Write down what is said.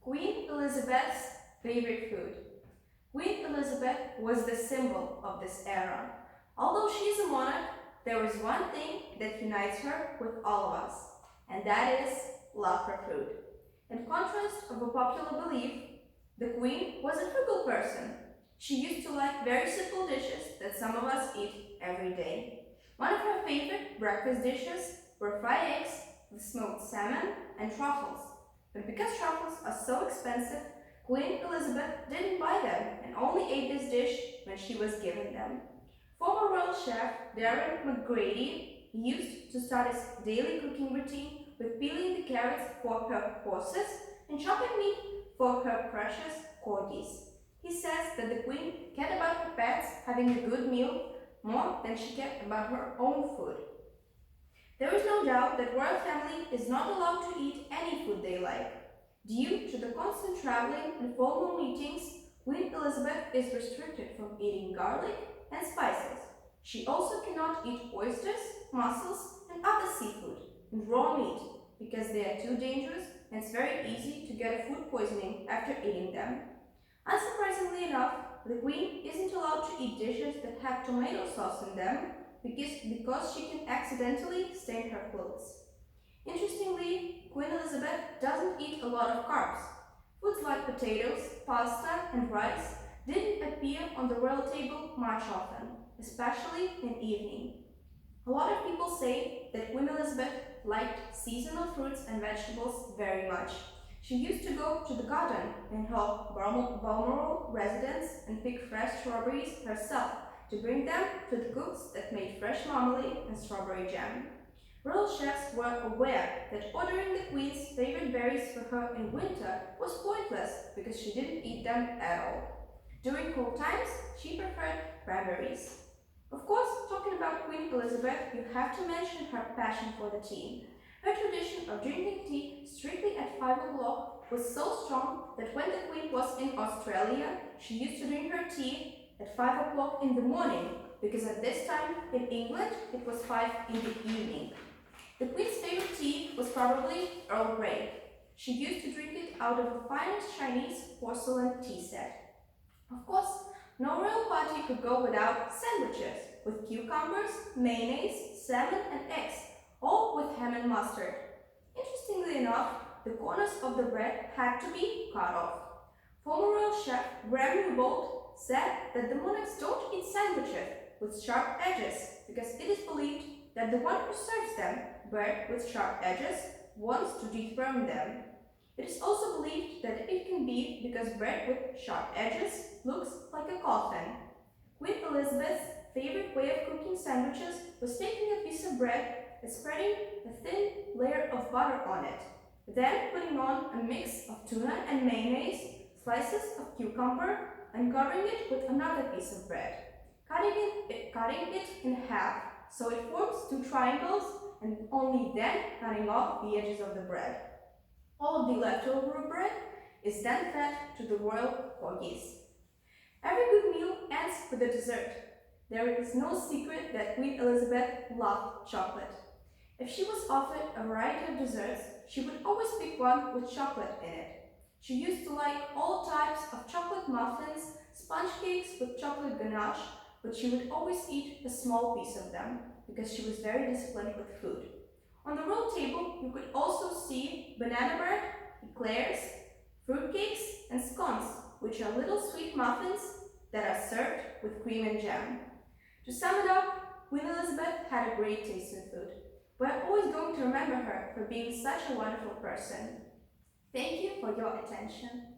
Queen Elizabeth's favorite food. Queen Elizabeth was the symbol of this era. Although she is a monarch, there is one thing that unites her with all of us, and that is love for food. In contrast of a popular belief, the Queen was a frugal person. She used to like very simple dishes that some of us eat every day. One of her favorite breakfast dishes were fried eggs with smoked salmon and truffles. But because truffles are so expensive, Queen Elizabeth didn't buy them and only ate this dish when she was given them. Former royal chef Darren McGrady used to start his daily cooking routine with peeling the carrots for her horses and chopping meat for her precious corgis. He says that the Queen cared about her pets having a good meal more than she cared about her own food. There is no doubt that royal family is not allowed to eat any food they like. Due to the constant traveling and formal meetings, Queen Elizabeth is restricted from eating garlic and spices. She also cannot eat oysters, mussels, and other seafood and raw meat because they are too dangerous and it's very easy to get a food poisoning after eating them. Unsurprisingly enough, the Queen isn't allowed to eat dishes that have tomato sauce in them because she can accidentally stain her clothes. Interestingly, Queen Elizabeth doesn't eat a lot of carbs. Foods like potatoes, pasta, and rice didn't appear on the royal table much often, especially in evening. A lot of people say that Queen Elizabeth liked seasonal fruits and vegetables very much. She used to go to the garden in her Balmoral residence and pick fresh strawberries herself to bring them to the cooks that made fresh marmalade and strawberry jam. Royal chefs were aware that ordering the Queen's favorite berries for her in winter was pointless because she didn't eat them at all. During cold times, she preferred cranberries. Of course, talking about Queen Elizabeth, you have to mention her passion for the tea. Her tradition of drinking tea strictly at 5 o'clock was so strong that when the Queen was in Australia, she used to drink her tea at 5 o'clock in the morning because at this time in England it was 5 in the evening. The Queen's favorite tea was probably Earl Grey. She used to drink it out of the finest Chinese porcelain tea set. Of course, no royal party could go without sandwiches with cucumbers, mayonnaise, salmon and eggs, all with ham and mustard. Interestingly enough, the corners of the bread had to be cut off. Former royal chef Graham Newbold said that the monarchs don't eat sandwiches with sharp edges because it is believed that the one who serves them bread with sharp edges wants to dethrone them. It is also believed that it can be because bread with sharp edges looks like a coffin. Queen Elizabeth's favorite way of cooking sandwiches was taking a piece of bread and spreading a thin layer of butter on it, then putting on a mix of tuna and mayonnaise, slices of cucumber, and covering it with another piece of bread, cutting it in half so it forms two triangles and only then cutting off the edges of the bread. All of the leftover bread is then fed to the royal corgis. Every good meal ends with a dessert. There is no secret that Queen Elizabeth loved chocolate. If she was offered a variety of desserts, she would always pick one with chocolate in it. She used to like all types of chocolate muffins, sponge cakes with chocolate ganache, but she would always eat a small piece of them because she was very disciplined with food. On the royal table, you could also see banana bread, eclairs, fruitcakes, and scones, which are little sweet muffins that are served with cream and jam. To sum it up, Queen Elizabeth had a great taste in food. We're always going to remember her for being such a wonderful person. Thank you for your attention.